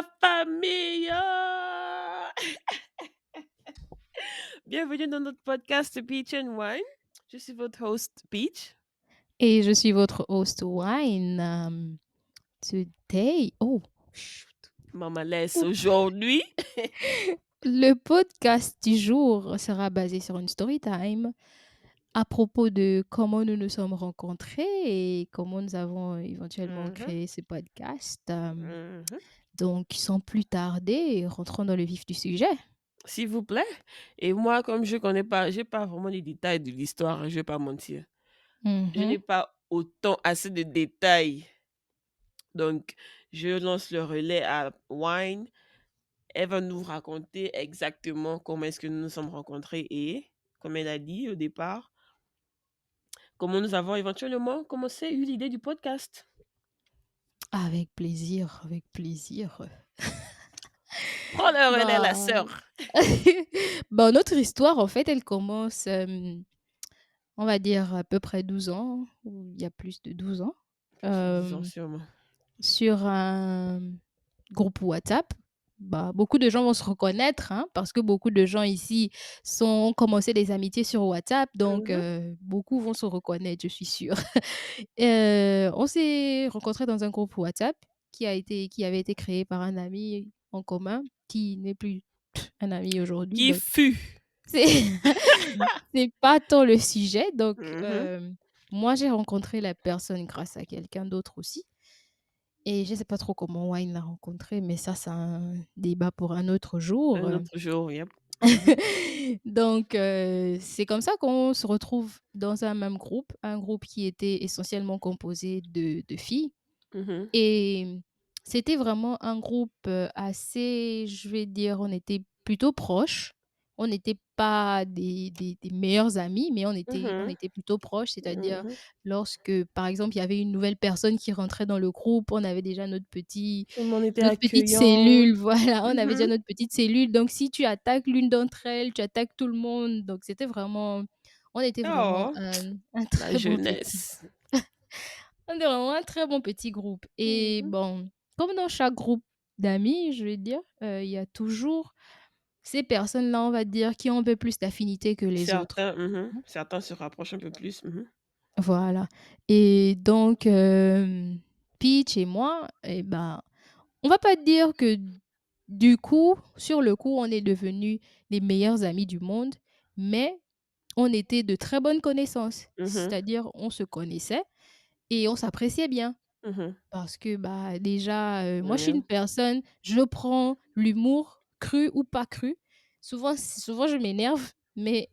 la famille! Bienvenue dans notre podcast Peach and Wine. Je suis votre host Peach. Et je suis votre host Wine. Today, chut. Maman laisse aujourd'hui. Le podcast du jour sera basé sur une story time à propos de comment nous nous sommes rencontrés et comment nous avons éventuellement Mhm, créé ce podcast. mhm. Donc, sans plus tarder, rentrons dans le vif du sujet. S'il vous plaît. Et moi, comme je connais pas, j'ai pas vraiment les détails de l'histoire, je vais pas mentir. Je Mhm. n'ai pas autant assez de détails. Donc, je lance le relais à Wine. Elle va nous raconter exactement comment est-ce que nous nous sommes rencontrés et, comme elle a dit au départ, comment nous avons éventuellement eu l'idée du podcast. Avec plaisir, avec plaisir. Prends le relais, la Bah, sœur. notre histoire, en fait, elle commence on va dire à peu près 12 ans, ou il y a plus de 12 ans, Plus de 10 ans euh, sûrement. sur un groupe WhatsApp. Bah, beaucoup de gens vont se reconnaître, hein, parce que beaucoup de gens ici ont commencé des amitiés sur WhatsApp, donc Mhm, beaucoup vont se reconnaître, je suis sûre. On s'est rencontrés dans un groupe WhatsApp qui avait été créé par un ami en commun qui n'est plus un ami aujourd'hui, Qui donc fut. c'est c'est pas tant le sujet. Donc, Mhm, moi, j'ai rencontré la personne grâce à quelqu'un d'autre aussi. Et je sais pas trop comment Wine l'a rencontré, mais ça, c'est un débat pour un autre jour. un autre jour, yep. Mhm, Donc, c'est comme ça qu'on se retrouve dans un groupe qui était essentiellement composé de filles. mhm, Et c'était vraiment un groupe, assez, je vais dire, on était plutôt proches. On n'était pas des meilleurs amis, mais on mhm, était plutôt proches. C'est-à-dire, mhm. lorsque, par exemple, il y avait une nouvelle personne qui rentrait dans le groupe, on avait déjà Tout le monde était notre petite accueillant. cellule, voilà, on avait déjà Mhm. notre petite cellule. Donc si tu attaques l'une d'entre elles, tu attaques tout le monde. Donc on était vraiment Oh, un la très bon petit jeunesse. on est vraiment un très bon petit groupe. Et Mhm. bon, comme dans chaque groupe d'amis, je vais dire, il y a toujours ces personnes-là, on va dire, qui ont un peu plus d'affinité que les autres. Certains se rapprochent un peu plus. Mhm. Voilà. Et donc, Peach et moi, eh ben, on va pas dire que du coup, sur le coup, on est devenus les meilleurs amis du monde, mais on était de très bonnes connaissances. Mhm. C'est-à-dire, on se connaissait et on s'appréciait bien. Mhm. Parce que, bah, déjà, moi, je suis Yeah. une personne, je prends l'humour cru ou pas cru. Souvent je m'énerve, mais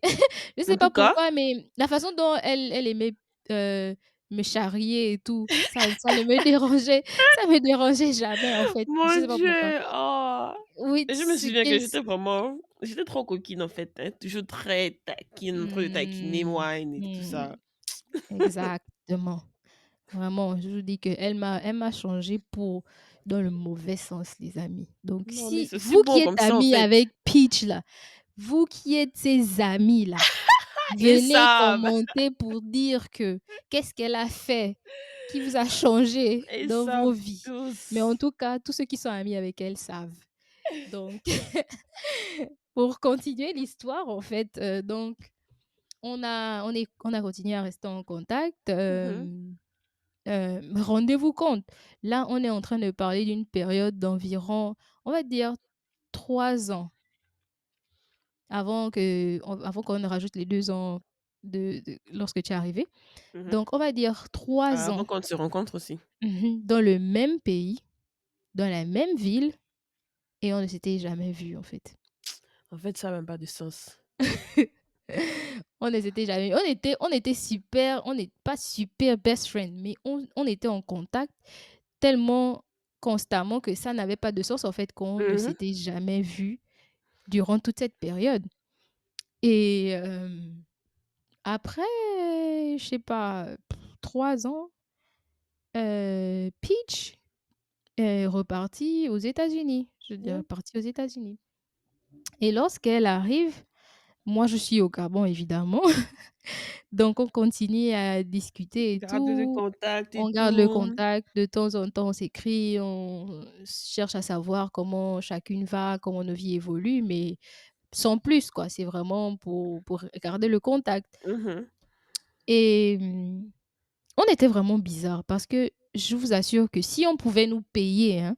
je sais En pas tout cas, pourquoi, mais la façon dont elle aimait, heu, me charrier et tout, ça ne me dérangeait ça me dérangeait jamais, en fait. Je mon sais pas pourquoi. Dieu, oh! Oui, Et je me souviens que c'était j'étais trop coquine en fait, hein, toujours très taquine, en train de taquiner mmh, Wine et tout mmh, ça. exactement. Vraiment, je vous dis elle m'a changé pour dans le mauvais sens, les amis. Donc Non, mais si c'est aussi vous qui bon êtes comme ça en amis fait. avec Peach là, vous qui êtes ses amis là, Ils venez savent, commenter pour dire que qu'est-ce qu'elle a fait qui vous a changé ils dans vos savent vies. Mais en tous. tout cas, tous ceux qui sont amis avec elle savent. Donc pour continuer l'histoire en fait, donc on a continué à rester en contact, Mhm, rendez-vous compte, là, on est en train de parler d'une période d'environ, on va dire 3 ans avant qu'on ne rajoute les 2 ans de lorsque tu es arrivé. mhm. Donc on va dire 3 Avant ans, qu'on se rencontre aussi. dans le même pays, dans la même ville et on ne s'était jamais vus, en fait. En fait, ça n'a même pas de sens. On ne s'était jamais on était super on n'est pas super best friend, mais on était en contact tellement constamment que ça n'avait pas de sens, en fait, qu'on ne Mhm, s'était jamais vus durant toute cette période. Et après, je sais pas, 3 ans, Peach est repartie aux États-Unis. Je veux dire, yeah. partie aux États-Unis. Et lorsqu'elle arrive, Moi, je suis au Gabon, évidemment. Donc on continue à discuter et Garder le tout. contact et On garde le tout. contact. De temps en temps, on s'écrit, on cherche à savoir comment chacune va, comment nos vies évoluent, mais sans plus, quoi. C'est vraiment pour garder le contact Mmh. et on était vraiment bizarres parce que je vous assure que si on pouvait nous payer, hein,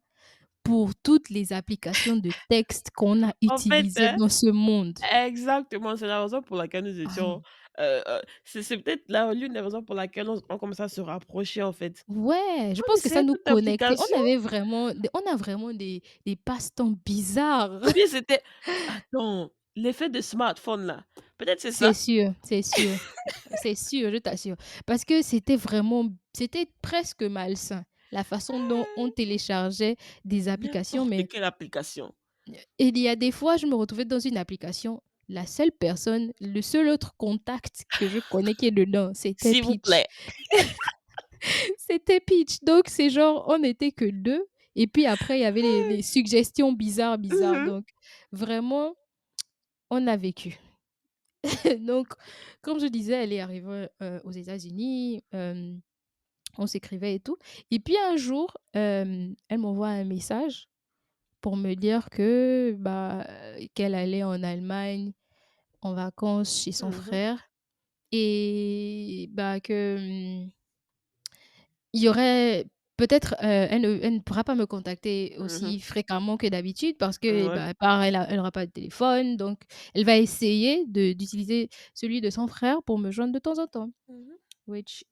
pour toutes les applications de texte qu'on a En fait, utilisées hein, dans ce monde. exactement, c'est la raison pour laquelle nous étions, c'est peut-être là l'une des raisons pour laquelle on commençait à se rapprocher, en fait. Ouais, je On pense que ça essayait nous toute connectait. application On a vraiment des passe-temps bizarres. ou bien c'était attends, l'effet de smartphone là, peut-être c'est C'est ça? sûr, c'est sûr, c'est sûr, je t'assure. Parce que c'était presque malsain, la façon dont on téléchargeait des applications, N'importe mais quelle application. et il y a des fois, je me retrouvais dans une application, la seule personne, le seul autre contact que je connais qui est dedans, c'était S'il vous Peach. plaît. C'était Peach. Donc c'est genre, on n'était que 2 et puis après il y avait les suggestions bizarres, bizarres. Mmh. Donc vraiment, on a vécu. Donc comme je disais, elle est arrivée, aux États-Unis, on s'écrivait et tout et puis un jour, elle m'envoie un message pour me dire que, bah, qu'elle allait en Allemagne en vacances chez son Mmh. frère et bah, que, il y aurait peut-être, elle ne pourra pas me contacter Mmh. aussi fréquemment que d'habitude parce que, Ouais. bah, part elle aura pas de téléphone, donc elle va essayer d'utiliser celui de son frère pour me joindre de temps en temps. Mmh. Which,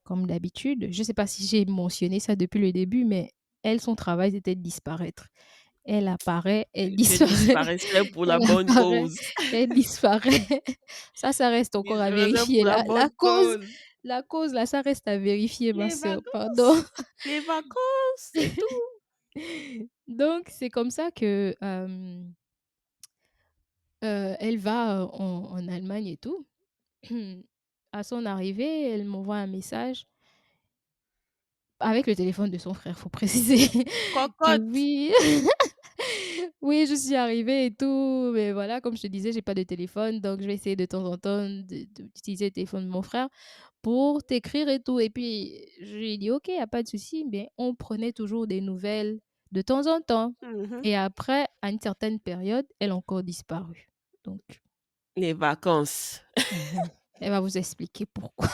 comme d'habitude, je sais pas si j'ai mentionné ça depuis le début, mais elle, son travail, c'était de disparaître. Elle apparaît, elle Que disparaît, disparaissait pour la elle bonne apparaît, cause. elle disparaît. Ça reste encore à Disparaissait vérifier. pour la La bonne cause cause. la cause là, ça reste à vérifier ma Les sœur, pardon. vacances, les vacances, c'est tout. Donc c'est comme ça que, elle va, en Allemagne et tout. À son arrivée, elle m'envoie un message avec le téléphone de son frère, faut préciser que Cocotte. oui, oui, je suis arrivée et tout, mais voilà, comme je te disais, j'ai pas de téléphone, donc je vais essayer de temps en temps d'utiliser le téléphone de mon frère pour t'écrire et tout et puis je lui ai dit: «OK, y a pas de souci», mais on prenait toujours des nouvelles de temps en temps Mmh. et après, à une certaine période, elle a encore disparu. Donc Les vacances. elle va vous expliquer pourquoi.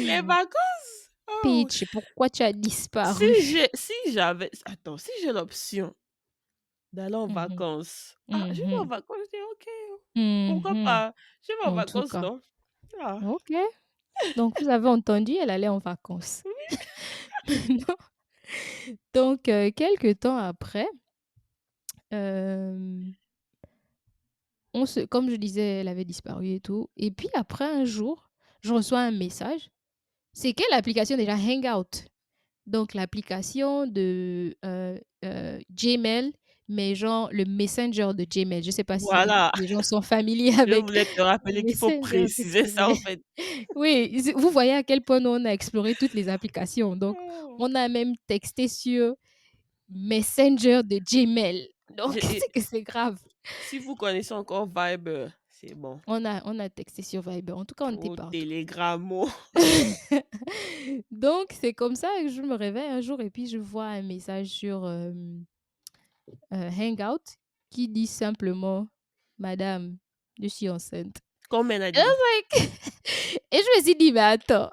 Les vacances? Oh! Peach, pourquoi tu as Si disparu? si j'avais attends, si j'ai l'option d'aller en Mmh. vacances, ah, je vais en Mmh. vacances, je dis: «OK, pourquoi Mmh. pas? Je vais en En tout vacances, cas, non?» Ah, OK. Donc vous avez entendu, elle allait en vacances. Donc quelque temps après, hem, on se comme je disais, elle avait disparu et tout et puis après un jour, je reçois un message. C'est quelle application déjà? Hangout. Donc l'application de, Gmail, mais genre le Messenger de Gmail. Je ne sais pas si voilà, les gens sont familiers je avec voulais te le rappeler qu'il faut Messenger de préciser ça, Gmail. en fait. Oui, vous voyez à quel point nous on a exploré toutes les applications. Donc Oh! on a même texté sur Messenger de Gmail. Donc Et c'est que c'est grave. si vous connaissez encore Viber, c'est bon. On a texté sur Viber. En tout cas, on était Ou partout. Telegramo. Donc c'est comme ça que je me réveille un jour et puis je vois un message sur, Hangout qui dit simplement: «Madame, je suis enceinte». Comme elle a Et I dit, was like et je me suis dit: «Mais attends».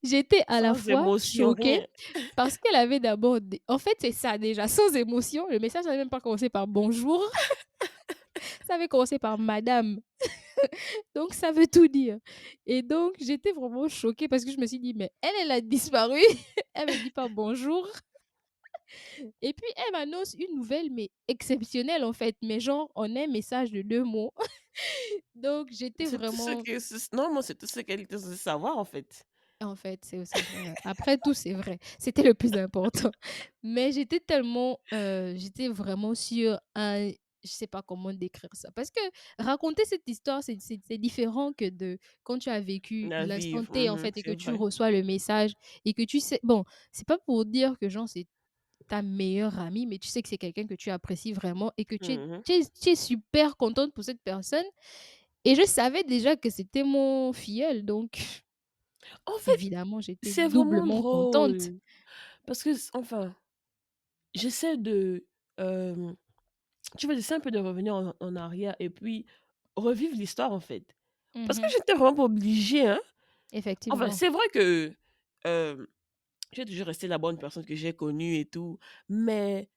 J'étais à la sans fois émotion, choquée rien. parce qu'elle avait d'abord dé en fait, c'est ça déjà, sans émotion. Le message n'avait même pas commencé par «bonjour», ça avait commencé par «madame», donc ça veut tout dire et donc j'étais vraiment choquée parce que je me suis dit: «Mais elle a disparu, elle me dit pas bonjour et puis elle m'annonce une nouvelle mais exceptionnelle en fait, mais genre en un message de 2 mots». Donc j'étais C'est tout ce vraiment que non, c'est tout ce qu'elle était censée savoir, en fait. en fait, c'est aussi vrai. Après tout, c'est vrai. C'était le plus important. Mais j'étais tellement, j'étais vraiment sur un je sais pas comment décrire ça. Parce que raconter cette histoire, c'est différent que de quand tu as vécu La l'instant vivre, T, en fait, et que c'est tu vrai. reçois le message et que tu sais bon, c'est pas pour dire que genre c'est ta meilleure amie, mais tu sais que c'est quelqu'un que tu apprécies vraiment et que Mmh. tu es super contente pour cette personne. Et je savais déjà que c'était mon filleul, donc En fait, évidemment, j'étais c'est vraiment doublement contente. drôle parce que enfin, j'essaie de, tu vois, j'essaie un peu de revenir en arrière et puis revivre l'histoire, en fait. Parce que Mmh. j'étais vraiment pas obligée, hein. Enfin, Effectivement. c'est vrai que, hem, j'ai toujours resté la bonne personne que j'ai connue et tout, mais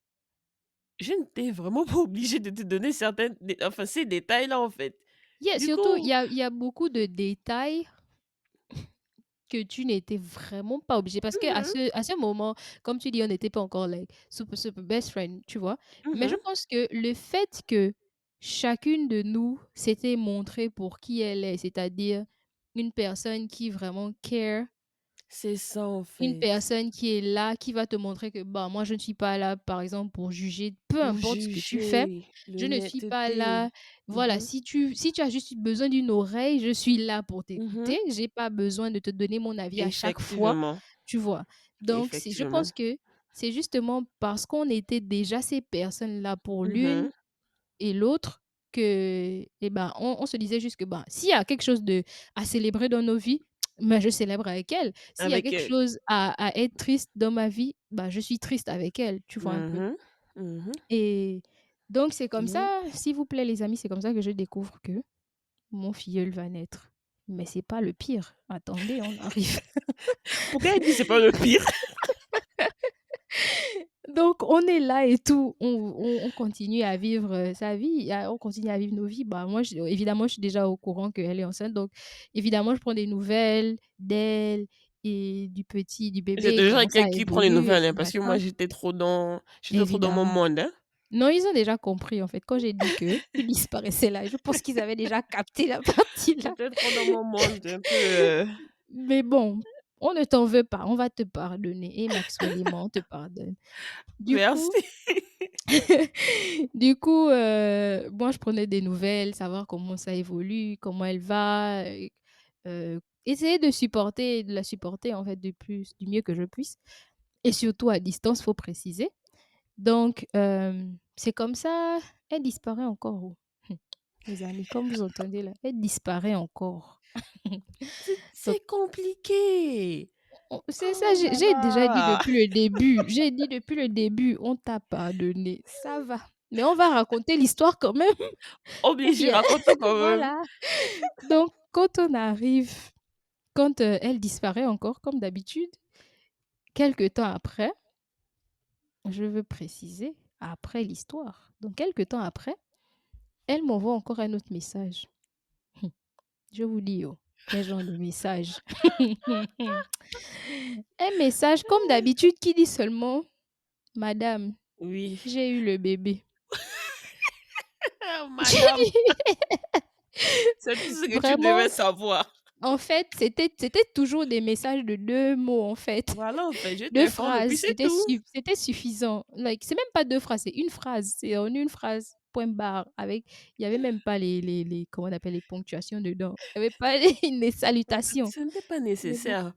je n'étais vraiment pas obligée de te donner certaines dé enfin, ces détails-là, en fait. Yeah, Du surtout, coup il y a beaucoup de détails que tu n'étais vraiment pas obligé parce qu'mh, à ce moment, comme tu dis, on n'était pas encore like super, super best friend, tu vois? Mais je mmh, pense que le fait que chacune de nous s'était montrée pour qui elle est, c'est-à-dire une personne qui vraiment care. c'est ça, en Une fait. personne qui est là, qui va te montrer que, bah, moi, je ne suis pas là, par exemple, pour juger, peu Pour importe ce que tu fais. juger, Je ne suis pas là. l'honnêteté. Voilà, Mmh si tu as juste besoin d'une oreille, je suis là pour mh. t'écouter. J'ai pas besoin de te donner mon avis à chaque fois, Effectivement, tu vois? Donc c'est je effectivement. pense que c'est justement parce qu'on était déjà ces personnes-là pour l'une Mmh. et l'autre que, eh ben, on se disait juste que, ben, s'il y a quelque chose de à célébrer dans nos vies, ben, je célèbre avec elle. S'il y a Avec, quelque chose à être triste dans ma vie, bah, je suis triste avec elle, tu vois un peu? mmh mh. Et donc c'est comme Non. ça, s'il vous plaît les amis, c'est comme ça que je découvre que mon filleul va naître. Mais c'est pas le pire. Attendez, on arrive. Pourquoi elle dit: «C'est pas le pire»? Donc on est là et tout, on continue à vivre, sa vie, à on continue à vivre nos vies. Bah, moi, je évidemment, je suis déjà au courant qu'elle est enceinte, donc évidemment, je prends des nouvelles d'elle et du C'est bébé, toujours comment ça quelqu'un qui prend les évolue et nouvelles, hein, tout parce que moi machin. j'étais trop dans mon Évidemment. monde, hein. Non, ils ont déjà compris, en fait, quand j'ai dit que tu disparaissais là, je pense qu'ils avaient déjà capté la partie là. J'étais trop dans mon monde un peu, Mais bon, on ne t'en veut pas, on va te pardonner et Maxwell et moi, on te pardonne. Du coup merci. Du coup, moi, je prenais des nouvelles, savoir comment ça évolue, comment elle va, essayer de la supporter, en fait, du mieux que je puisse et surtout à distance, faut préciser. Donc, c'est comme ça, elle disparaît encore, oh. Les amis, comme vous entendez là, elle disparaît encore. Donc, C'est compliqué. c'est ça, Oh là j'ai déjà dit là! depuis le début, j'ai dit depuis le début: «On t'a pardonné, ça va, mais on va raconter l'histoire quand même». Ou Obligé, bien raconte-toi quand même. voilà. Donc quand on arrive quand, elle disparaît encore comme d'habitude, quelque temps après, je veux préciser, après l'histoire, donc quelque temps après, elle m'envoie encore un autre message. Je vous dis, oh, quel genre de message? Un message comme d'habitude qui dit seulement: «Madame, Oui. j'ai eu le bébé». J'ai Madame, dit c'est tout ce que tu devais vraiment, savoir. en fait, c'était toujours des messages de 2 mots, en fait. Voilà, en fait, je 2 t'informe et puis phrases, c'est tout. c'était suffisant. Like, c'est même pas 2 phrases, c'est une phrase. C'est en une phrase, point barre, avec il y avait même pas les comment on appelle, les ponctuations dedans. Il y avait pas les salutations. Ce n'était pas Mais bon, nécessaire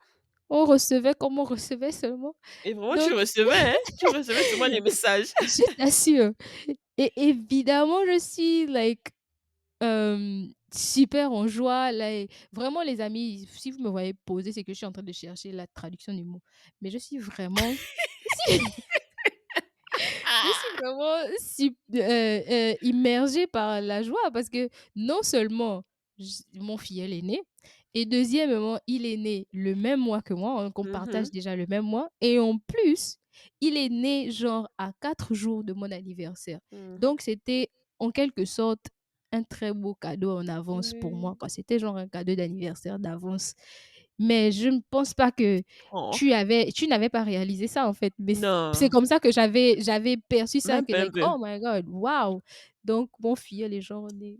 on recevait comme on recevait seulement. et vraiment tu Donc recevais, hein, tu recevais souvent les messages. je t'assure et évidemment, je suis like, super en joie, like vraiment les amis, si vous me voyez poser, c'est que je suis en train de chercher la traduction du mot. Mais je suis vraiment je suis Ah! vraiment immergée par la joie parce que non seulement mon filleul est né et deuxièmement, il est né le même mois que moi, donc on partage Mmh. déjà le même mois et en plus, il est né genre à 4 jours de mon anniversaire. Mmh. Donc c'était en quelque sorte un très beau cadeau en avance pour moi, Oui. quoi. C'était genre un cadeau d'anniversaire d'avance. Mais je ne pense pas que Oh, tu n'avais pas réalisé ça, en fait, mais c'est non, comme ça que j'avais perçu ça même que pas un like: peu. «Oh my god, wow!» Donc mon filleul est genre né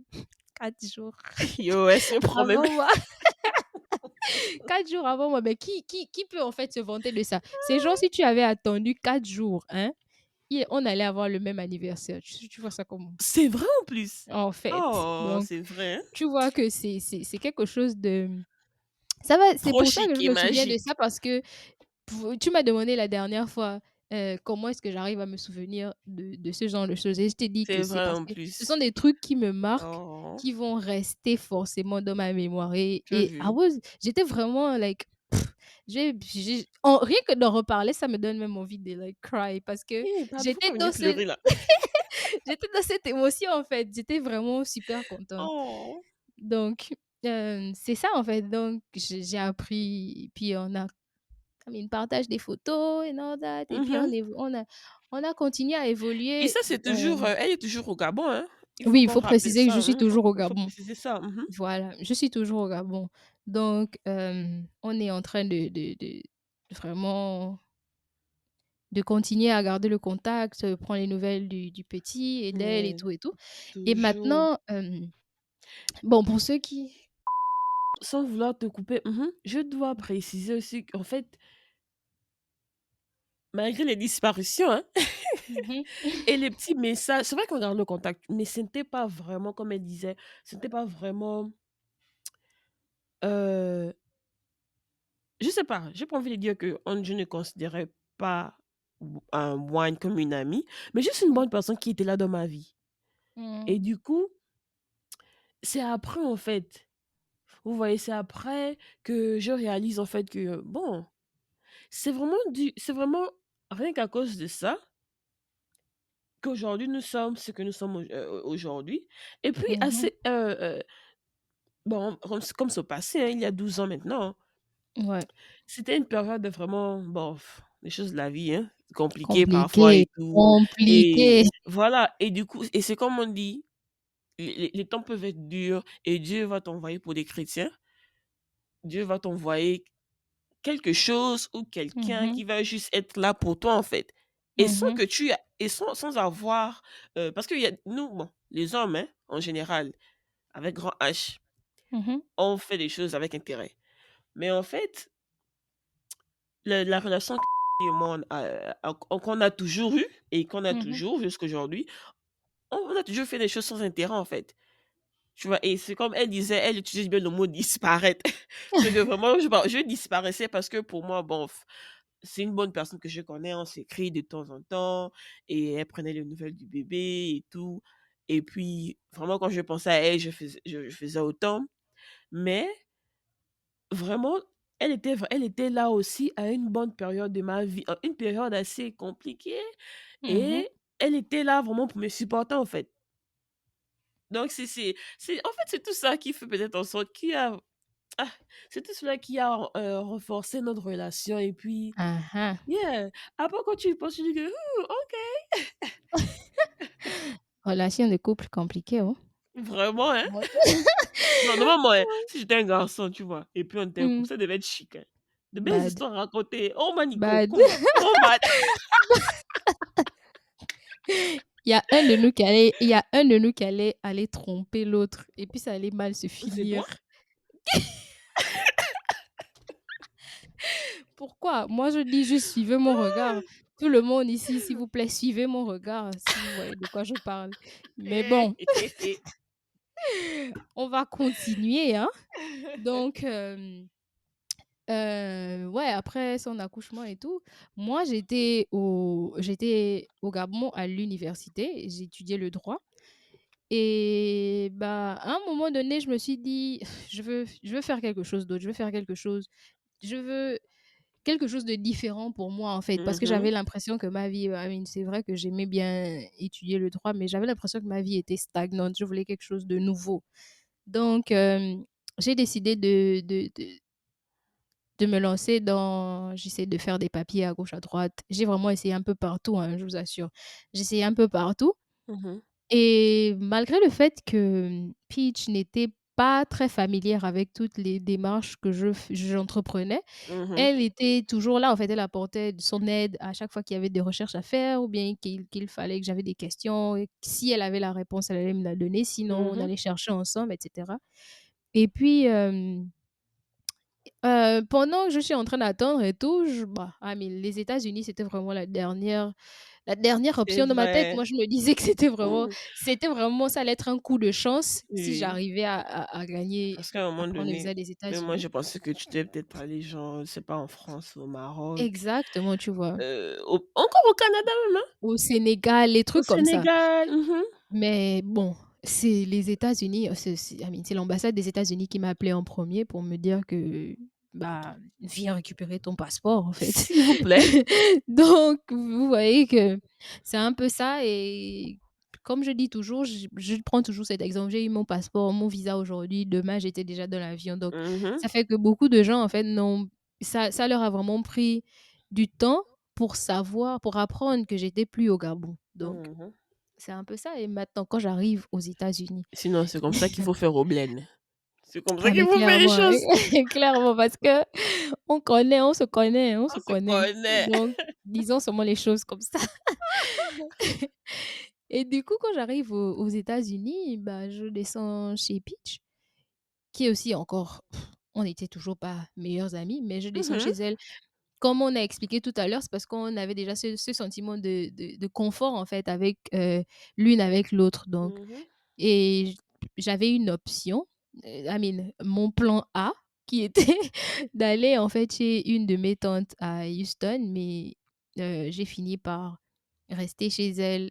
4 jours Yo, ouais, ce problème. avant moi, 4 jours avant moi, mais qui peut en fait se vanter de ça? C'est genre si tu avais attendu 4 jours, hein, et on allait avoir le même anniversaire. Tu vois ça comment? C'est vrai en plus. En fait, Oh, donc c'est vrai, hein? tu vois que c'est quelque chose de ça va c'est Trop pour ça que chic je et me souviens de magique. ça parce que tu m'as demandé la dernière fois, comment est-ce que j'arrive à me souvenir de ce genre de choses? Et je t'ai dit que C'est c'est vrai parce en que ce sont plus. des trucs qui me marquent, Oh, qui vont rester forcément dans ma mémoire tu as et vu? j'étais vraiment like rien que d'en reparler, ça me donne même envie de like cry parce que Eh, bah, j'étais pourquoi venir dans ce pleurer là? j'étais dans cette émotion, en fait. J'étais vraiment super contente. Oh. Donc, c'est ça, en fait. Donc, j'ai appris, puis I mean, partage des photos and all that et puis Mmh. on a continué à Et évoluer, ça, c'est toujours, elle est toujours au Gabon, hein? Il faut oui, il qu'on faut rappelle préciser que je ça, suis hein, toujours au faut Gabon. préciser ça. Mmh. Voilà, je suis toujours au Gabon. Donc, on est en train de vraiment de continuer à garder le contact, prendre les nouvelles du petit et d'elle Mais et tout et toujours. maintenant, bon, pour ceux qui Sans vouloir te couper, je dois préciser aussi qu'en fait, malgré les disparitions, hein, mmh et les petits messages, c'est vrai qu'on garde le contact, mais ce n'était pas vraiment comme elle disait, ce n'était pas vraiment, heu, je sais pas, j'ai pas envie de dire qu'on je ne considérais pas Wine comme une amie, mais juste une Mmh. bonne personne qui était là dans ma vie et Mmh. du coup, c'est après en fait, vous voyez, c'est après que je réalise en fait que, bon, c'est vraiment rien qu'à cause de ça qu'aujourd'hui nous sommes ce que nous sommes aujourd'hui et puis Mmh. assez, bon, comme c'est passé, hein, il y a 12 ans maintenant, hein. Ouais, C'était une période de vraiment, bof, les choses de la vie, hein, compliquées parfois compliqué, et tout compliqué. et voilà et du coup et c'est comme on dit, les temps peuvent être durs et Dieu va t'envoyer pour des chrétiens, Dieu va t'envoyer quelque chose ou quelqu'un Mmh. qui va juste être là pour toi, en fait et sans Mmh. que tu et sans avoir, parce qu'il y a nous, bon, les hommes, hein, en général, avec grand H, Mmh. on fait des choses avec intérêt. Mais en fait, la relation que et moi qu'on a toujours eue et qu'on a Mmh. toujours jusqu'aujourd'hui, on a toujours fait des choses sans intérêt, en fait. Tu vois? Et c'est comme elle disait, elle utilise bien le mot «disparaître». C'est que vraiment je disparaissais parce que pour moi, bon, c'est une bonne personne que je connais, on s'écrit de temps en temps et elle prenait les nouvelles du bébé et tout et puis vraiment quand je pensais à elle, je faisais autant. Mais vraiment, elle était là aussi à une bonne période de ma vie, une période assez compliquée Mmh. et elle était là vraiment pour me supporter, en fait. Donc en fait, c'est tout ça qui fait peut-être en sorte ah, c'est tout cela qui a, renforcé notre relation et puis Ah ah. yeah, après quand tu y penses, tu dis que: OK». Relation de couple compliquée, oh. Vraiment, hein? Ouais. Non, normalement, hein, si j'étais un garçon, tu vois? Et puis on était un couple, Mmh. ça devait être chic, hein. De belles Bad, histoires à raconter. «Oh Manico, bad. comment? Oh Mat». Il y a un de nous qui allait aller tromper l'autre et puis ça allait mal se C'est toi? finir. Pourquoi? Moi, je dis juste: «Suivez mon regard». Tout le monde ici, s'il vous plaît, suivez mon regard, si vous voyez de quoi je parle. Mais bon, on va continuer, hein. Donc, ouais, après son accouchement et tout, moi, j'étais au Gabon à l'université, j'étudiais le droit et bah, à un moment donné, je me suis dit: Je veux faire quelque chose d'autre, je veux faire quelque chose je veux quelque chose de différent pour moi, en fait». Parce que Mmh. j'avais l'impression que ma vie, I mean, c'est vrai que j'aimais bien étudier le droit, mais j'avais l'impression que ma vie était stagnante. Je voulais quelque chose de nouveau. Donc, j'ai décidé de me lancer dans j'essaie de faire des papiers à gauche, à droite. J'ai vraiment essayé un peu partout, hein, je vous assure. J'ai essayé un peu partout Mmh. et malgré le fait que, Peach n'était pas très familière avec toutes les démarches que j'entreprenais, Mmh. elle était toujours là, en fait, elle apportait de son aide à chaque fois qu'il y avait des recherches à faire ou bien qu'il fallait que j'avais des questions et si elle avait la réponse, elle allait me la donner, sinon on Mmh. allait chercher ensemble et cetera et puis, pendant que je suis en train d'attendre et tout, mais les États-Unis, c'était vraiment la dernière C'est option dans ma tête. vrai. Moi, je me disais que c'était vraiment Mmh. ça allait être un coup de chance si Oui, j'arrivais à gagner parce qu'à un à moment prendre le donné, visa des même moi, États-Unis. je pensais que tu devais peut-être aller genre, je sais pas, en France, au Maroc, Exactement, tu vois? au encore au Canada même, hein? Au Sénégal, les Au trucs comme ça. Sénégal. Mmh. Mais bon, c'est les États-Unis, c'est I mean, c'est l'ambassade des États-Unis qui m'a appelé en premier pour me dire que, bah, viens récupérer ton passeport, en fait. S'il vous plaît. Donc vous voyez que c'est un peu ça et comme je dis toujours, je prends toujours cet exemple. J'ai eu mon passeport, mon visa aujourd'hui, demain j'étais déjà dans l'avion. Donc Mmh. ça fait que beaucoup de gens, en fait, n'ont ça leur a vraiment pris du temps pour savoir, pour apprendre que j'étais plus au Gabon. Donc Mmh. c'est un peu ça et maintenant quand j'arrive aux États-Unis Sinon, c'est comme ça qu'il faut faire au bled. C'est comme ça ah qu'il mais faut faire les clairement, choses. clairement parce que on On se se connaît. connaît. Donc disons seulement les choses comme ça et du coup, quand j'arrive aux États-Unis, bah, je descends chez Peach, qui est aussi encore on n'était toujours pas meilleures amies, mais je descends Mmh. chez elle. Comme on a expliqué tout à l'heure, c'est parce qu'on avait déjà ce sentiment de confort en fait avec, l'une avec l'autre donc Mmh. et j'avais une option, I mean mon plan A qui était d'aller en fait chez une de mes tantes à Houston, mais j'ai fini par rester chez elle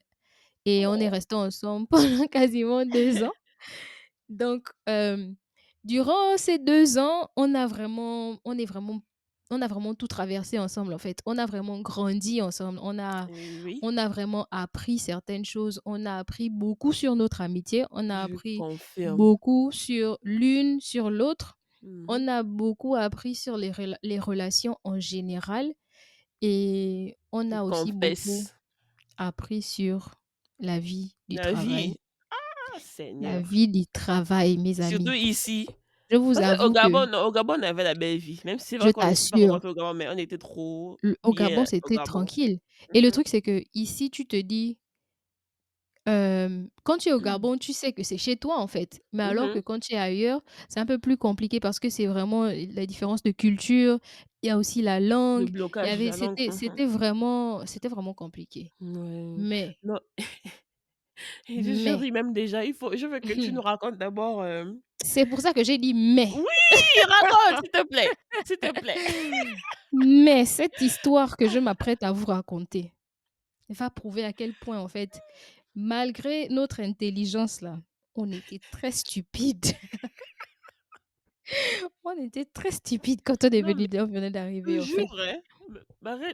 et on est Oh. restés ensemble pendant quasiment 2 ans. Donc, durant ces 2 ans, on a vraiment tout traversé ensemble, en fait. On a vraiment grandi ensemble. Oui, On a vraiment appris certaines choses. On a appris beaucoup sur notre amitié. On a je appris confirme. beaucoup sur l'une, sur l'autre. Mmh. On a beaucoup appris sur les relations en général et on Je a aussi beaucoup confesse. appris sur la vie du La travail. vie, ah La Seigneur! vie du travail, mes Surtout amis. ici. Je vous Parce qu'au avoue que Gabon, non, au Gabon, on avait la belle vie. Même si c'est je vrai qu'on n'était pas t'assure, rentré au Gabon, mais on était trop au Gabon, bien au c'était Gabon. tranquille et le Mmh truc, c'est que ici, tu te dis, quand tu es au mh. Gabon, tu sais que c'est chez toi, en fait. Mais alors que Mmh. quand tu es ailleurs, c'est un peu plus compliqué parce que c'est vraiment, la différence de culture. Il y a aussi la Le langue. Il y blocage de avait la langue. Mmh. c'était vraiment compliqué. Ouais. Mais Non, et je mais ris même déjà. Je veux que tu nous racontes d'abord, c'est pour ça que j'ai dit: «Mais». oui, raconte, s'il te plaît, s'il te plaît. Mais cette histoire que je m'apprête à vous raconter va prouver à quel point, en fait, malgré notre intelligence là, on était très stupides. On était très stupides quand Non, mais on venait d'arriver, en fait. toujours, hein,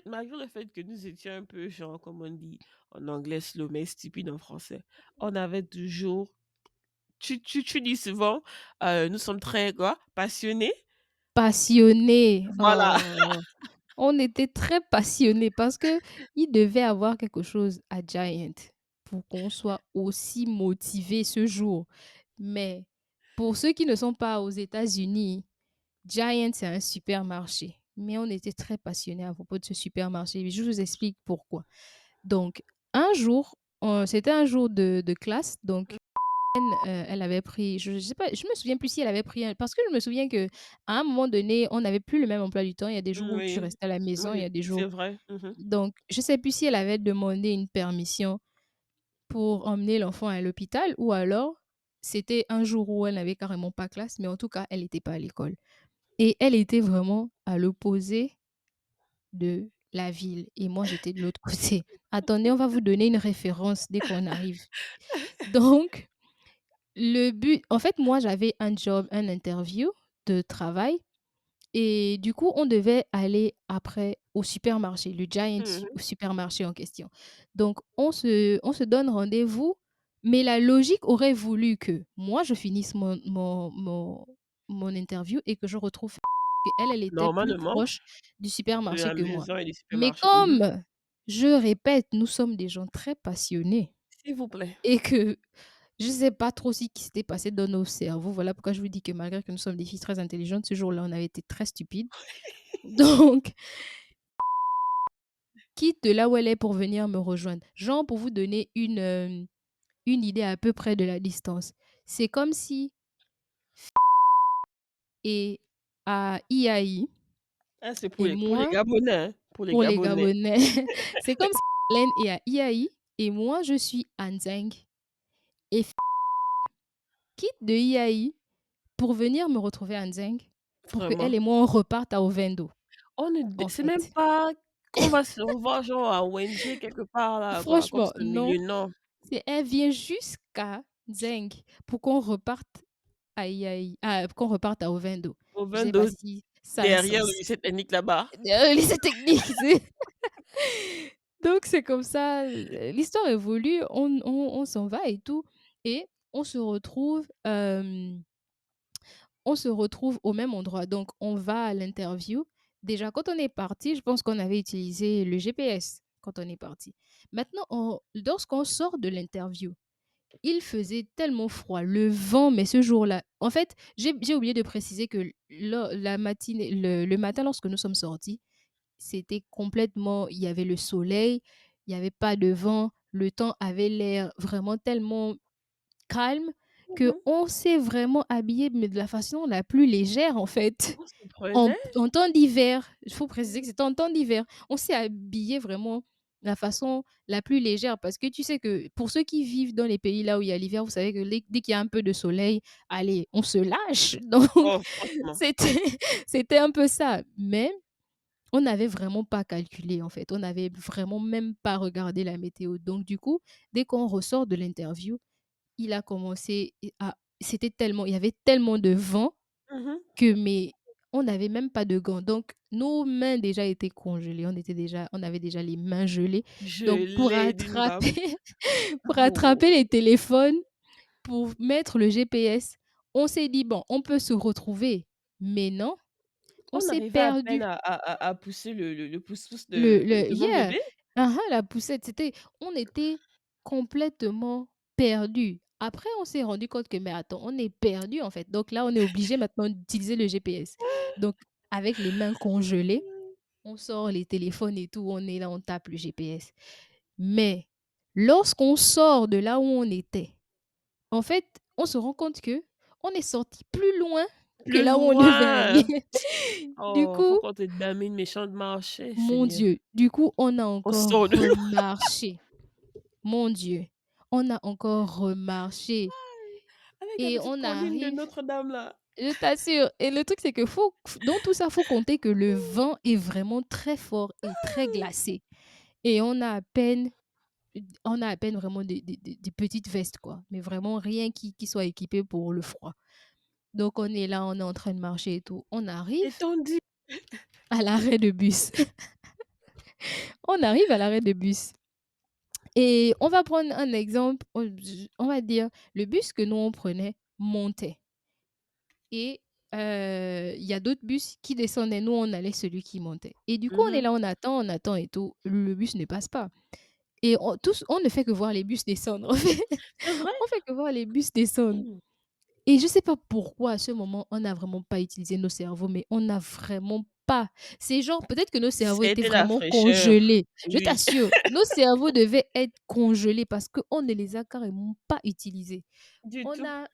malgré le fait que nous étions un peu genre, comme on dit en anglais, slow mais stupide en français, on avait toujours tu dis souvent, nous sommes très quoi? Passionnés. Passionnés, Voilà. oh! On était très passionnés parce que il devait avoir quelque chose à Giant pour qu'on soit aussi motivés ce jour. Mais pour ceux qui ne sont pas aux États-Unis, Giant, c'est un supermarché. Mais on était très passionnés à propos de ce supermarché. Je vous explique pourquoi. Donc, un jour, c'était un jour de classe, donc elle avait pris je sais pas, je me souviens plus si elle avait pris un parce que je me souviens qu'à un moment donné, on n'avait plus le même emploi du temps. Il y a des jours où tu Oui, restais à la maison, il y oui, a des c'est jours vrai. Mmh. donc je sais plus si elle avait demandé une permission pour emmener l'enfant à l'hôpital ou alors c'était un jour où elle n'avait carrément pas classe, mais en tout cas, elle était pas à l'école et elle était vraiment à l'opposé de la ville et moi, j'étais de l'autre côté. Attendez, on va vous donner une référence dès qu'on arrive. Donc le but en fait, moi, j'avais un job, un interview de travail et du coup, on devait aller après au supermarché, le Giant Mmh. supermarché en question. Donc on se donne rendez-vous, mais la logique aurait voulu que moi, je finisse mon interview et que je retrouve qu'elle, elle était plus Normalement, proche du de supermarché la que moi. maison et du Mais supermarché. Mmh. comme, je répète, nous sommes des gens très passionnés S'il vous plaît. et que je sais pas trop ce qui s'était passé dans nos cerveaux. Voilà pourquoi je vous dis que malgré que nous sommes des filles très intelligentes, ce jour-là, on avait été très stupides. Donc, quitte de là où elle est pour venir me rejoindre. Genre, pour vous donner une idée à peu près de la distance. C'est comme si et à IAI Ah, c'est et pour les moi, Gabonais, hein, pour les pour les Gabonais. Gabonais, c'est comme si Glen est à Iaï et moi, je suis à Nzeng. Et quitte de Iaï pour venir me retrouver à Nzeng pour que elle Vraiment. et moi, on reparte à Ovendo, On ne en c'est même fait. pas qu'on va se revoir genre à ONG quelque part là, quoi, comme Franchement, c'est au non. milieu, non. C'est elle vient jusqu'à Nzeng pour qu'on reparte à Iaï, qu'on reparte à Ovendo. Au Je sais pas 22 si ça a un derrière le sens. lycée technique là-bas. Lycée technique, c'est donc c'est comme ça, l'histoire évolue, on s'en va et tout et on se retrouve au même endroit. Donc on va à l'interview. Déjà quand on est parti, je pense qu'on avait utilisé le GPS quand on est parti. Maintenant lorsqu'on sort de l'interview, il faisait tellement froid, le vent, mais ce jour-là en fait, j'ai oublié de préciser que la matinée le matin lorsque nous sommes sortis, c'était complètement il y avait le soleil, il y avait pas de vent, le temps avait l'air vraiment tellement calme Mmh. qu'on s'est vraiment habillé, mais de la façon la plus légère, en fait. On se prenait. En temps d'hiver, il faut préciser que c'était en temps d'hiver. On s'est habillé vraiment de la façon la plus légère parce que tu sais que pour ceux qui vivent dans les pays là où il y a l'hiver, vous savez que dès qu'il y a un peu de soleil, allez, on se lâche. Donc, Oh, franchement. c'était, c'était un peu ça. Mais on n'avait vraiment pas calculé, en fait. On n'avait vraiment même pas regardé la météo. Donc, du coup, dès qu'on ressort de l'interview, il a commencé à c'était tellement il y avait tellement de vent Mmh. que mais on n'avait même pas de gants. Donc nos mains déjà étaient congelées. On avait déjà les mains gelées. Donc pour Gelé d'une attraper bave. pour attraper Oh! les téléphones, pour mettre le GPS, on s'est dit: «Bon, on peut se retrouver». Mais non, on On s'est arrivait à peine perdu. à pousser le pouce-pouce Le de mon yeah! bébé. La poussette, on était complètement perdus. Après, on s'est rendu compte que, mais attends, on est perdus, en fait. Donc là, on est obligé maintenant d'utiliser le GPS. Donc, avec les mains congelées, on sort les téléphones et tout, on est là, on tape le GPS. Mais lorsqu'on sort de là où on était, en fait, on se rend compte que on est sorti plus loin que Plus là où on devait loin! aller. Du Oh, faut coup, qu'on te donne une méchante marché, mon Seigneur. Dieu, du coup, on a On encore sort de l'eau. remarché. Mon Dieu, on a encore remarché Avec la et petite on colline de arrive, Notre-Dame là. je t'assure. Et le truc, c'est que dans tout ça, faut compter que le vent est vraiment très fort et très glacé. Et on a à peine vraiment des petites vestes, quoi. Mais vraiment rien qui soit équipé pour le froid. Donc on est là, on est en train de marcher et tout. On arrive Et t'ont dit à l'arrêt de bus. On arrive à l'arrêt de bus. Et on va prendre un exemple, on va dire, le bus que nous on prenait montait et il y a d'autres bus qui descendaient. Nous, on allait celui qui montait. Et du coup, on est mmh là, on attend et tout. Le bus ne passe pas. Et on ne fait que voir les bus descendre. En fait, c'est vrai? on fait que voir les bus descendre. Mmh. Et je sais pas pourquoi à ce moment, on n'a vraiment pas utilisé nos cerveaux, mais on n'a vraiment pas. C'est genre, peut-être que nos cerveaux étaient C'était la vraiment fraîcheur. congelés. Je Oui, t'assure, nos cerveaux devaient être congelés parce qu'on ne les a carrément pas utilisés. du On tout. a,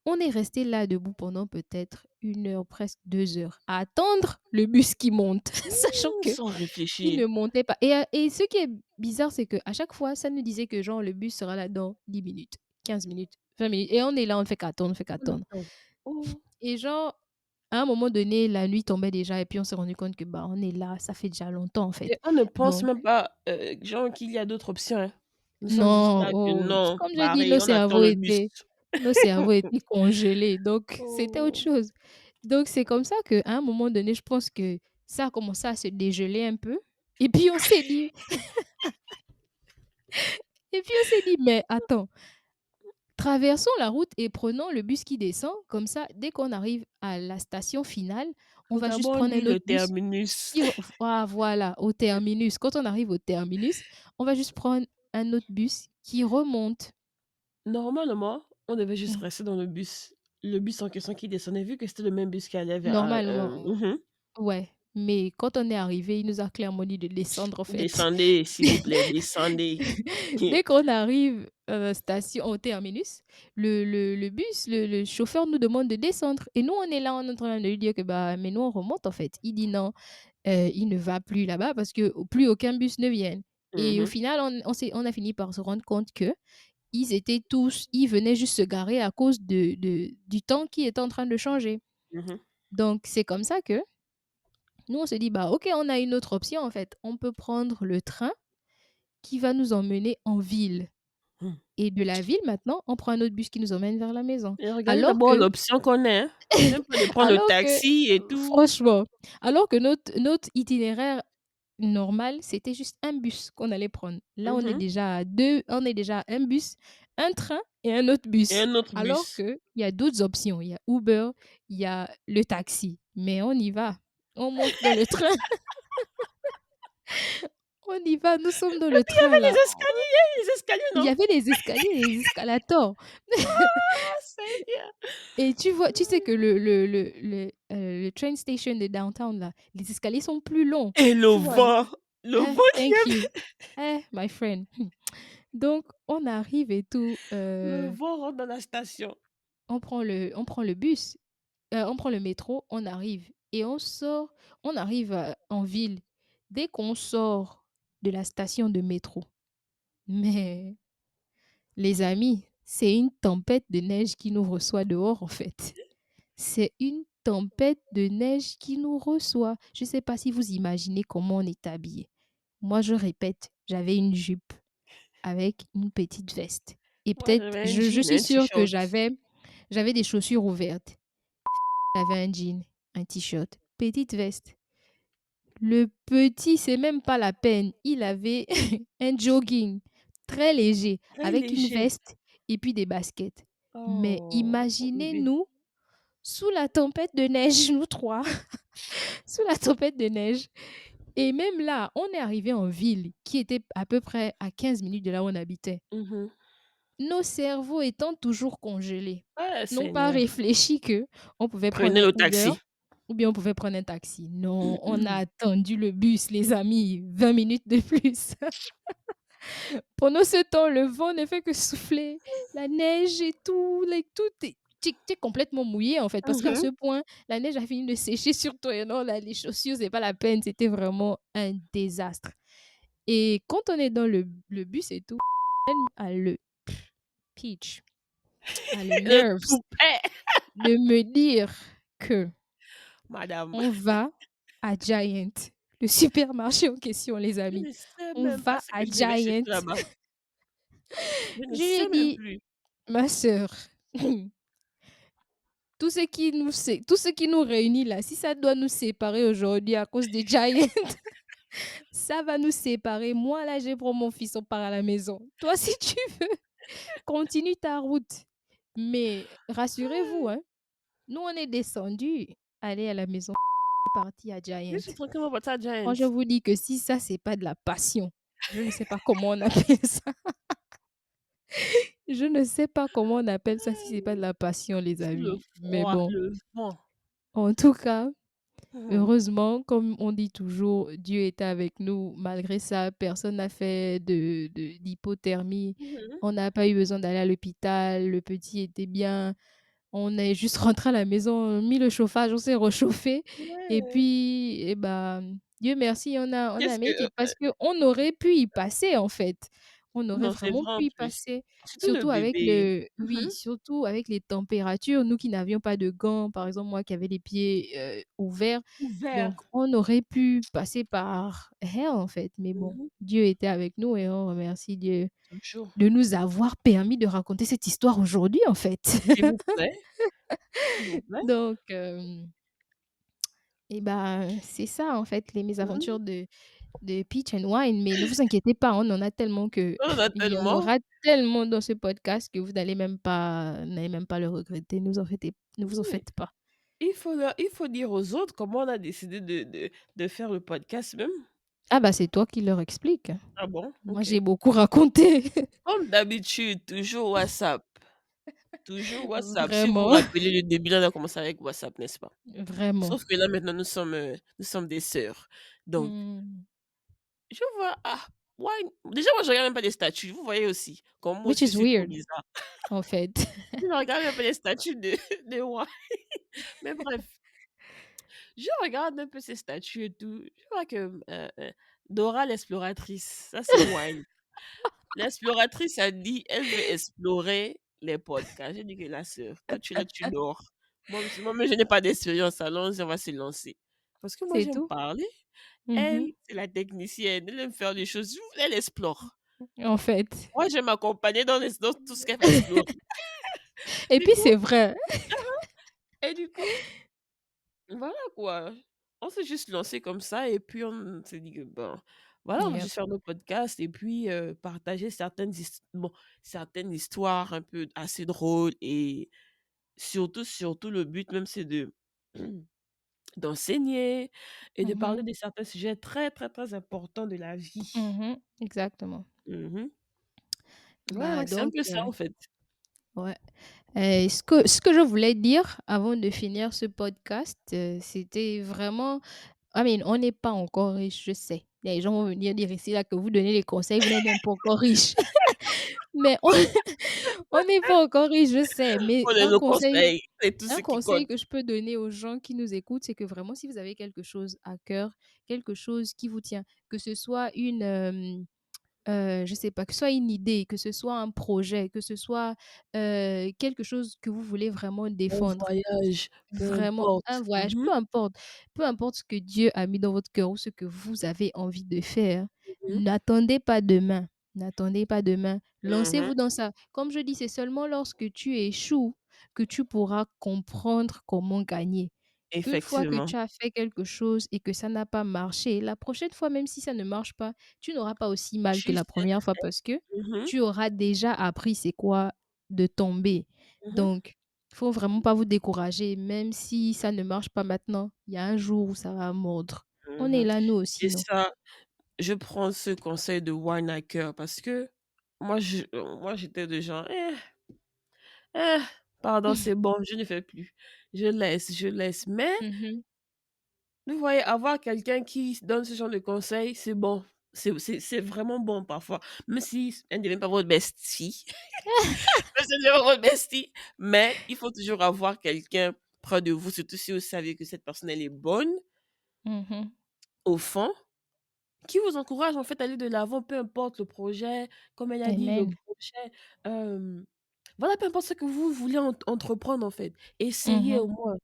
on est resté là debout pendant peut-être 1 heure, presque 2 heures, à attendre le bus qui monte, sachant que Sans il réfléchir. ne montait pas. Et ce qui est bizarre, c'est qu'à chaque fois, ça nous disait que genre le bus sera là dans 10 minutes, 15 minutes, 20 minutes. Et on est là, on ne fait qu'attendre, on fait On qu'attendre. attend. Oh! Et genre, à un moment donné, la nuit tombait déjà et puis on s'est rendu compte que, bah, on est là, ça fait déjà longtemps en fait. Et on ne pense Donc même pas, genre qu'il y a d'autres options, hein. Nous sommes juste non, là que oh, non, comme je dis, barré, on attend le bus. nos cerveaux étaient congelés, donc c'était autre Oh! chose. Donc c'est comme ça qu'à un moment donné, je pense que ça a commencé à se dégeler un peu et puis on s'est dit «Mais attends, traversons la route et prenons le bus qui descend, comme ça, dès qu'on arrive à la station finale, on va juste prendre Regardons-lui un le autre bus terminus. qui re voilà, au terminus. Quand on arrive au terminus, on va juste prendre un autre bus qui remonte». Normalement, on devait juste Mmh. rester dans le bus en question qui descendait, vu que c'était le même bus qui allait vers, Normalement, ouais, mais quand on est arrivé, il nous a clairement dit de descendre, en fait. «Descendez, s'il vous plaît, descendez». Dès qu'on arrive, station au terminus, le chauffeur nous demande de descendre et nous, on est là, on est en train de lui dire que, bah, mais nous, on remonte, en fait. Il dit: «Non, il ne va plus là-bas parce que plus aucun bus ne vient». Et au Mhm. final, on a fini par se rendre compte que ils venaient juste se garer à cause du temps qui était en train de changer. Mhm. Donc, c'est comme ça que nous, on se dit, bah, ok, on a une autre option en fait. On peut prendre le train qui va nous emmener en ville. Mhm. Et de la ville, maintenant, on prend un autre bus qui nous emmène vers la maison. Et regardez Alors d'abord que, l'option qu'on a, hein. Même pas de prendre le alors que, taxi et tout. franchement, alors que notre itinéraire normal, c'était juste un bus qu'on allait prendre. Là, on est Mhm. déjà à deux, on est déjà à un bus, un train et un autre Et bus. un autre Alors bus. qu'il y a d'autres options. Il y a Uber, il y a le taxi. Mais on y va. On monte dans le train. On y va. Nous sommes dans le Il y train là. les escaliers, Il y non? avait les escaliers, les escalators. Ah, Seigneur. Et tu sais que le train station de downtown là, les escaliers sont plus longs. Et Tu vois, non? le Eh, vent qui thank est, you. Eh, my friend. Donc, on arrive et tout. le vent rentre dans la station. On prend le bus, on prend le métro, on arrive et on sort. On arrive en ville. Dès qu'on sort de la station de métro, mais les amis, c'est une tempête de neige qui nous reçoit dehors en fait. C'est une tempête de neige qui nous reçoit. Je ne sais pas si vous imaginez comment on est habillé. Moi, je répète, j'avais une jupe avec une petite veste. Et Moi, peut-être, j'avais un je jean, suis un sûre que t-shirt. j'avais des chaussures ouvertes. J'avais un jean, un t-shirt, petite veste. Le petit, c'est même pas la peine. Il avait un jogging très léger Très avec une léger. veste et puis des baskets. Mais Oh, mon bébé. imaginez-nous sous la tempête de neige, nous trois, sous la tempête de neige. Et même là, on est arrivé en ville qui était à peu près à 15 minutes de là où on habitait. Mhm. Nos cerveaux étant toujours congelés, Ah, n'ont pas Seigneur. réfléchi que on pouvait prendre Prenez un le Uber taxi. ou bien on pouvait prendre un taxi. Non, on a attendu le bus, les amis, 20 minutes de plus. Pendant ce temps, le vent ne fait que souffler, la neige et tout, tout est tu complètement mouillé en fait, parce qu'à Mhm. ce point, la neige a fini de sécher sur toi et non, là, les chaussures, c'est pas la peine, c'était vraiment un désastre. Et quand on est dans le bus et tout, elle a le Peach a le Le nerves toupet. de me dire que Madame, on va à Giant, le supermarché en question, les je amis. ne sais On même pas va ce à que je devais chercher Giant. là-bas. Je ne Je lui ai sais même dit, plus. ma sœur, tout ce qui nous réunit là, si ça doit nous séparer aujourd'hui à cause des Giants, ça va nous séparer. Moi, là, je prends mon fils, on part à la maison. Toi, si tu veux, continue ta route. Mais rassurez-vous, hein, nous, on est descendus, aller à la maison, parti à Je Giant. suis tranquillement partie à Moi, Giant. je vous dis que si ça, c'est pas de la passion, je ne sais pas comment on appelle ça. Je ne sais pas comment on appelle ça si c'est pas de la passion, les Sous le amis. Mais froid, bon, le vent. en tout cas, Mhm. heureusement, comme on dit toujours, Dieu était avec nous. Malgré ça, personne n'a fait d'hypothermie. Mhm. On n'a pas eu besoin d'aller à l'hôpital. Le petit était bien. On est juste rentré à la maison, mis le chauffage, on s'est réchauffé et Ouais. puis et bah, Dieu merci, on a Qu'est-ce que make it parce qu'on aurait pu y passer, en fait. On aurait non, c'est vraiment vrai en pu y plus. passer, Surtout le surtout avec bébé. le oui, Mhm. surtout avec les températures, nous qui n'avions pas de gants, par exemple, moi qui avais les pieds, ouverts, Ouvert. donc on aurait pu passer par hell, en fait, mais bon, Mhm. Dieu était avec nous et on remercie Dieu Toujours. de nous avoir permis de raconter cette histoire aujourd'hui, en fait. S'il vous plaît. S'il vous plaît. Donc, et ben, c'est ça en fait les Mhm. mésaventures de Peach and Wine, mais ne vous inquiétez pas, on en a tellement que On en a il y en tellement. aura tellement dans ce podcast que n'allez même pas le regretter. Ne vous en Oui. faites pas. Il faut dire aux autres comment on a décidé de faire le podcast même. Ah bah, c'est toi qui leur explique. Ah bon? Moi, OK. j'ai beaucoup raconté. Comme d'habitude, toujours WhatsApp. Toujours WhatsApp. Si vous vous Vraiment, rappelez le début, là, on a commencé avec WhatsApp, n'est-ce pas? vraiment. Sauf que là, maintenant, nous sommes des sœurs. Donc, Mmh. je vois, ah, why déjà, moi, je regarde même pas les statuts. Vous voyez aussi, comme moi Which aussi, je is suis trop weird, bizarre. en fait. Je ne regarde même pas les statuts de why. Mais bref, je regarde un peu ces statuts et tout. Je vois que, Dora l'exploratrice, ça c'est Wine. L'exploratrice a dit, elle veut explorer les podcasts. J'ai dit que la sœur, toi tu es là, tu dors. Moi, je n'ai pas d'expérience, allons-y, on va se lancer. Parce que moi, C'est j'aime tout. parler. Mhm. Elle, c'est la technicienne. Elle aime faire des choses. Elle explore. En fait. Moi, j'aime m'accompagner dans tout ce qu'elle va explorer. Et Du puis coup, c'est vrai. et du coup, voilà quoi. On s'est juste lancé comme ça et puis on s'est dit que bon, voilà, on va Yep. juste faire nos podcasts et puis partager certaines histoires un peu assez drôles et surtout le but même c'est de d'enseigner et de parler Mhm. de certains sujets très, très, très importants de la vie. Mhm. Exactement. Mmh. Ouais, Bah ouais, c'est un donc, peu ça en fait. ouais. Ce que je voulais dire avant de finir ce podcast, c'était vraiment on n'est pas encore riche, je sais. Les gens vont venir dire ici là que vous donnez les conseils, vous n'êtes même pas encore riche. Mais on on n'est pas encore riche, je sais. Mais On a nos conseils, c'est tout ce un qui conseil compte. que je peux donner aux gens qui nous écoutent, c'est que vraiment si vous avez quelque chose à cœur, quelque chose qui vous tient, que ce soit je sais pas, que ce soit une idée, que ce soit un projet, que ce soit, quelque chose que vous voulez vraiment Un défendre. voyage, peu Vraiment, un importe. voyage, Mmh peu importe ce que Dieu a mis dans votre cœur ou ce que vous avez envie de faire, mh. n'attendez pas demain, n'attendez pas demain. Mmh. Lancez-vous dans ça. Comme je dis, c'est seulement lorsque tu échoues que tu pourras comprendre comment gagner. Une fois que Effectivement. tu as fait quelque chose et que ça n'a pas marché, la prochaine fois, même si ça ne marche pas, tu n'auras pas aussi mal que Tu la sais première fois parce que mmh tu auras déjà appris c'est quoi de tomber. mh, Donc, faut vraiment pas vous décourager, même si ça ne marche pas maintenant, il y a un jour où ça va mordre. On est mmh. là, nous aussi, Et non? ça, je prends ce conseil de wine à cœur parce que moi j'étais de genre: eh, pardon, c'est bon, je ne fais plus. Je laisse». Mais Mhm, vous voyez, avoir quelqu'un qui donne ce genre de conseils, c'est bon. C'est vraiment bon parfois. Même si elle ne devient pas votre bestie, même si elle ne devient pas votre bestie, mais il faut toujours avoir quelqu'un près de vous, surtout si vous savez que cette personne, elle est bonne, mhm. au fond, qui vous encourage en fait à aller de l'avant, peu importe le projet, comme elle a dit, le Amen. projet, voilà, peu importe ce que vous voulez entreprendre en fait. Essayez Mhm, au moins.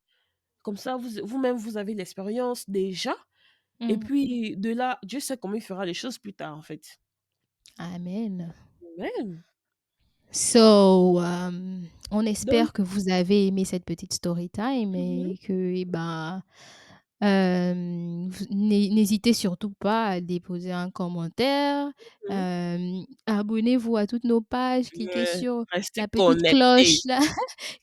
Comme ça, vous-même, vous avez l'expérience déjà. Et mhm. puis de là, Dieu sait comment il fera les choses plus tard, en fait. Amen. Amen. So, on Donc espère que vous avez aimé cette petite story time mmh et que, eh ben, n'hésitez surtout pas à déposer un commentaire, mh. abonnez-vous à toutes nos pages, Ouais, restez la petite connectés. cloche là,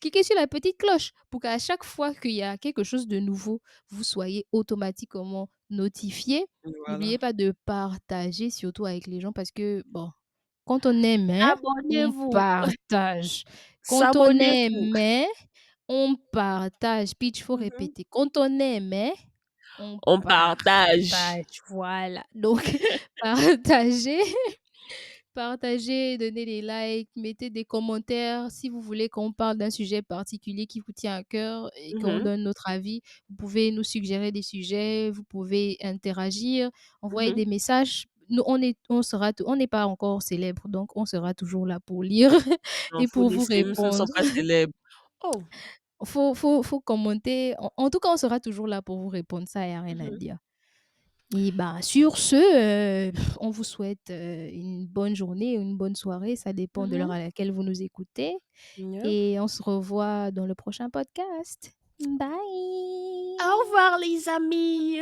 cliquez sur la petite cloche pour qu'à chaque fois qu'il y a quelque chose de nouveau, vous soyez automatiquement notifiés. Voilà. N'oubliez pas de partager surtout avec les gens parce que bon, quand on aime, hein, on Abonnez-vous, partage. Quand on s'abonnez-vous. aime, hein, on partage. Puis il faut Mmh. répéter. Quand on aime, hein, on On partage. partage. Voilà. Donc partagez, partagez, donnez des likes, mettez des commentaires. Si vous voulez qu'on parle d'un sujet particulier qui vous tient à cœur et qu'on Mmh donne notre avis, vous pouvez nous suggérer des sujets, vous pouvez interagir, envoyer mh. des messages. Nous, on n'est pas encore célèbre, donc on sera toujours là pour lire Non, et faut pour vous laisser, nous ne sommes répondre. pas célèbres. Oh! Faut commenter. En tout cas, on sera toujours là pour vous répondre, ça, il y a rien à Mmh dire. Et bah, sur ce, on vous souhaite, une bonne journée ou une bonne soirée, ça dépend de l'heure mh. à laquelle vous nous écoutez Yep. et on se revoit dans le prochain podcast. Au Bye. revoir les amis!